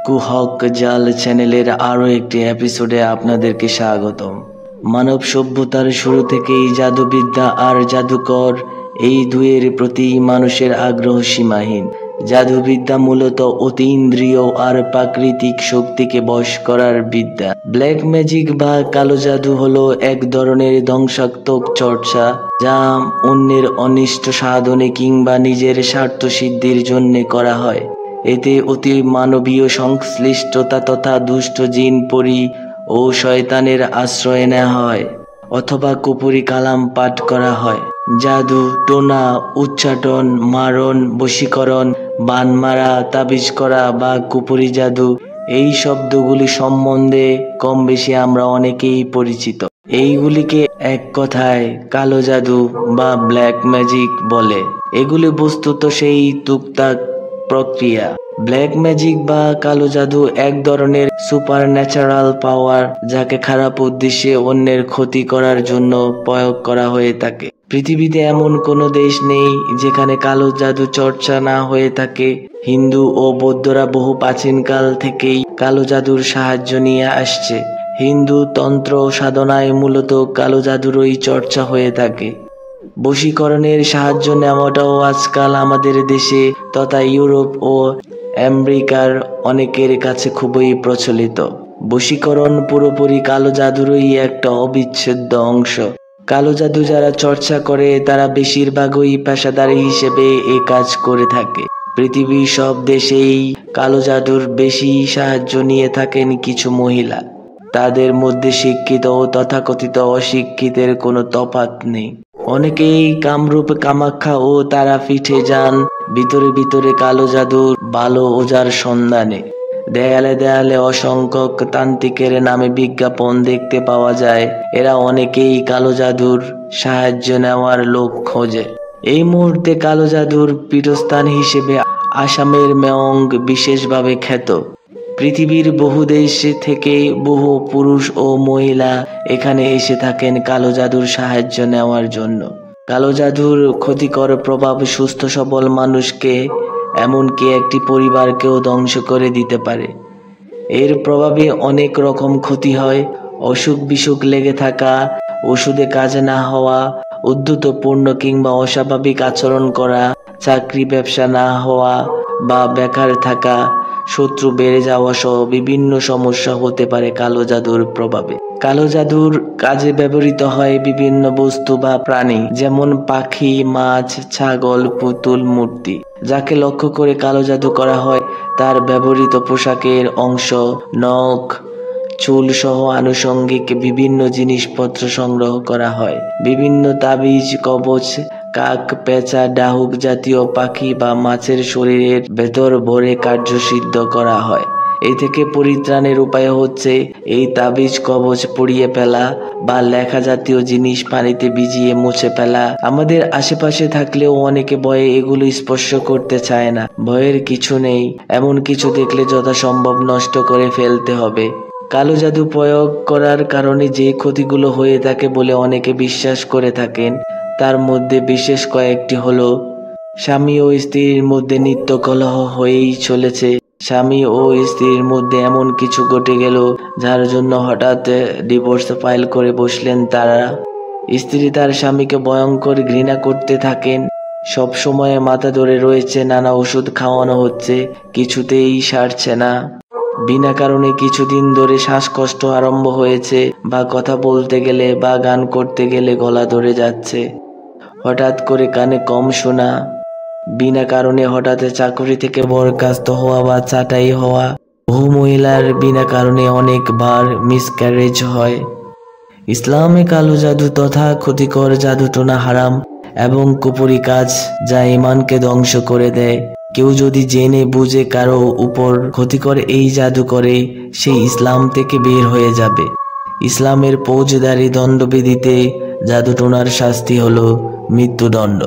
কুহক জাল চ্যানেলের আরও একটি এপিসোডে আপনাদেরকে স্বাগতম। মানব সভ্যতার শুরু থেকেই জাদুবিদ্যা আর জাদুকর এই দুয়ের প্রতি মানুষের আগ্রহ সীমাহীন। জাদুবিদ্যা মূলত অতীন্দ্রিয় আর প্রাকৃতিক শক্তিকে বশ করার বিদ্যা। ব্ল্যাক ম্যাজিক বা কালো জাদু হলো এক ধরনের ধ্বংসাত্মক চর্চা যা অন্যের অনিষ্ট সাধনে কিংবা নিজের স্বার্থ সিদ্ধির জন্য করা হয়। এতে অতি মানবীয় সংশ্লিষ্টতা তথা দুষ্ট জিন পরি ও শয়তানের আশ্রয় নেওয়া হয় অথবা কুপুরি কালাম পাঠ করা হয়। জাদু, টোনা, উচ্চাটন, মারণ, বশীকরণ, বান মারা, তাবিজ করা বা কুপুরি জাদু এই শব্দগুলি সম্বন্ধে কম বেশি আমরা অনেকেই পরিচিত। এইগুলিকে এক কথায় কালো জাদু বা ব্ল্যাক ম্যাজিক বলে। এগুলি বস্তুত সেই টুকটাক প্রক্রিয়া। ব্ল্যাক ম্যাজিক বা কালো জাদু এক ধরনের সুপার ন্যাচারাল পাওয়ার যাকে খারাপ উদ্দেশ্যে অন্যের ক্ষতি করার জন্য প্রয়োগ করা হয়ে থাকে। পৃথিবীতে এমন কোনো দেশ নেই যেখানে কালো জাদু চর্চা না হয়ে থাকে। হিন্দু ও বৌদ্ধরা বহু প্রাচীনকাল থেকেই কালো জাদুর সাহায্য নিয়ে আসছে। হিন্দু তন্ত্র সাধনায় মূলত কালো জাদুরই চর্চা হয়ে থাকে। বশীকরণের সাহায্য নেওয়াটাও আজকাল আমাদের দেশে তথা ইউরোপ ও আমেরিকার অনেকের কাছে খুবই প্রচলিত। বশীকরণ পুরোপুরি কালো জাদুরই একটা অবিচ্ছেদ্য অংশ। কালো জাদু যারা চর্চা করে তারা বেশিরভাগই পেশাদারি হিসেবে এ কাজ করে থাকে। পৃথিবীর সব দেশেই কালো জাদুর বেশি সাহায্য নিয়ে থাকেন কিছু মহিলা। তাদের মধ্যে শিক্ষিত ও তথাকথিত অশিক্ষিতের কোনো তফাৎ নেই। অনেকেই কামরূপ কামাখ্যা ও তারাপীঠে যান ভিতরে ভিতরে কালো জাদুর ভালো ওজার সন্ধানে। দেয়ালে দেয়ালে অসংখ্য তান্ত্রিকের নামে বিজ্ঞাপন দেখতে পাওয়া যায়। এরা অনেকেই কালো জাদুর সাহায্য নেওয়ার লোক খোঁজে। এই মুহূর্তে কালো জাদুর পীঠস্থান হিসেবে আসামের মেয়ং বিশেষভাবে খ্যাত। পৃথিবীর বহু দেশ থেকে বহু পুরুষ ও মহিলা এখানে এসে থাকেন কালো জাদুর সাহায্য নেওয়ার জন্য। কালো জাদুর ক্ষতিকর প্রভাব সুস্থ সবল মানুষকে এমনকি একটি পরিবারকেও ধ্বংস করে দিতে পারে। এর প্রভাবে অনেক রকম ক্ষতি হয়। অসুখ বিসুখ লেগে থাকা, ওষুধে কাজ না হওয়া, উদ্ধতপূর্ণ কিংবা অস্বাভাবিক আচরণ করা, চাকরি ব্যবসা না হওয়া বা বেকার থাকা, শত্রু বেড়ে যাওয়া সহ বিভিন্ন সমস্যা হতে পারে কালো জাদুর প্রভাবে। কালো জাদুর কাজে ব্যবহৃত হয় বিভিন্ন বস্তু বা প্রাণী, যেমন পাখি, মাছ, ছাগল, পুতুল, মূর্তি। যাকে লক্ষ্য করে কালো জাদু করা হয় তার ব্যবহৃত পোশাকের অংশ, নখ, চুল সহ আনুষঙ্গিক বিভিন্ন জিনিসপত্র সংগ্রহ করা হয়। বিভিন্ন তাবিজ, কবচ, কাক, পেঁচা, ডাহুক জাতীয় পাখি বা মাছের শরীরের ভেতর ভরে কার্যসিদ্ধ করা হয়। এই থেকে পরিত্রাণের উপায় হচ্ছে এই তাবিজ কবচ পুড়িয়ে ফেলা বা লেখা জাতীয় জিনিস পানিতে ভিজিয়ে মুছে ফেলা। আমাদের আশেপাশে থাকলেও অনেকে ভয়ে এগুলো স্পর্শ করতে চায় না। ভয়ের কিছু নেই, এমন কিছু দেখলে যথাসম্ভব নষ্ট করে ফেলতে হবে। কালো জাদু প্রয়োগ করার কারণে যে ক্ষতিগুলো হয়ে থাকে বলে অনেকে বিশ্বাস করে থাকেন তার মধ্যে বিশেষ কয়েকটি হলো: স্বামী ও স্ত্রীর মধ্যে নিত্য কলহ হয়েই চলেছে। স্বামী ও স্ত্রীর মধ্যে এমন কিছু ঘটে গেল যার জন্য হঠাৎ ডিভোর্স ফাইল করে বসলেন তারা। স্ত্রী তার স্বামীকে ভয়ঙ্কর ঘৃণা করতে থাকেন। সব সময় মাথা ধরে রয়েছে, নানা ওষুধ খাওয়ানো হচ্ছে, কিছুতেই সারছে না। বিনা কারণে কিছুদিন ধরে শ্বাসকষ্ট আরম্ভ হয়েছে বা কথা বলতে গেলে বা গান করতে গেলে গলা ধরে যাচ্ছে। হঠাৎ করে কানে কম শোনা, বিনা কারণে হঠাৎ চাকরি থেকে বরখাস্ত হওয়া বা ছাঁটাই হওয়া। বহু মহিলার বিনা কারণে অনেকবার মিসক্যারেজ হয়। ইসলামে কালো জাদু তথা ক্ষতিকর জাদুটোনা হারাম এবং কুপুরি কাজ যা ঈমানকে ধ্বংস করে দেয়। কেউ যদি জেনে বুঝে কারো উপর ক্ষতিকর এই জাদু করে সে ইসলাম থেকে বের হয়ে যাবে। ইসলামের ফৌজদারি দণ্ডবিধিতে জাদুটোনার শাস্তি হলো মৃত্যুদণ্ড।